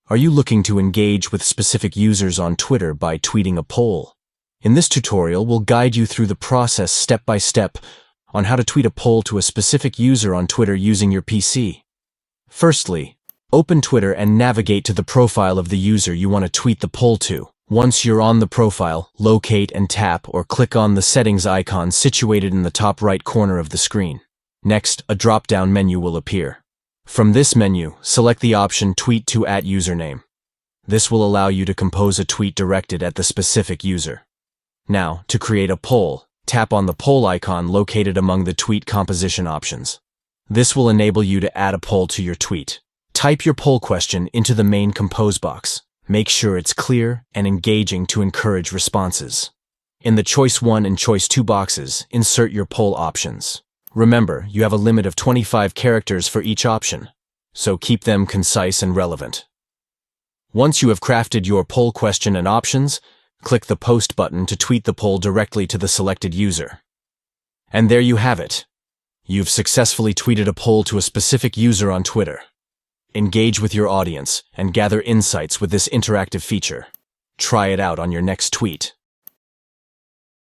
Are you looking to engage with specific users on Twitter by tweeting a poll? In this tutorial, we'll guide you through the process step by step on how to tweet a poll to a specific user on Twitter using your PC. Firstly, open Twitter and navigate to the profile of the user you want to tweet the poll to. Once you're on the profile, locate and tap or click on the settings icon situated in the top right corner of the screen. Next, a drop-down menu will appear. From this menu, select the option Tweet to @username. This will allow you to compose a tweet directed at the specific user. Now, to create a poll, tap on the poll icon located among the tweet composition options. This will enable you to add a poll to your tweet. Type your poll question into the main compose box. Make sure it's clear and engaging to encourage responses. In the Choice 1 and Choice 2 boxes, insert your poll options. Remember, you have a limit of 25 characters for each option, so keep them concise and relevant. Once you have crafted your poll question and options, click the Post button to tweet the poll directly to the selected user. And there you have it. You've successfully tweeted a poll to a specific user on Twitter. Engage with your audience and gather insights with this interactive feature. Try it out on your next tweet.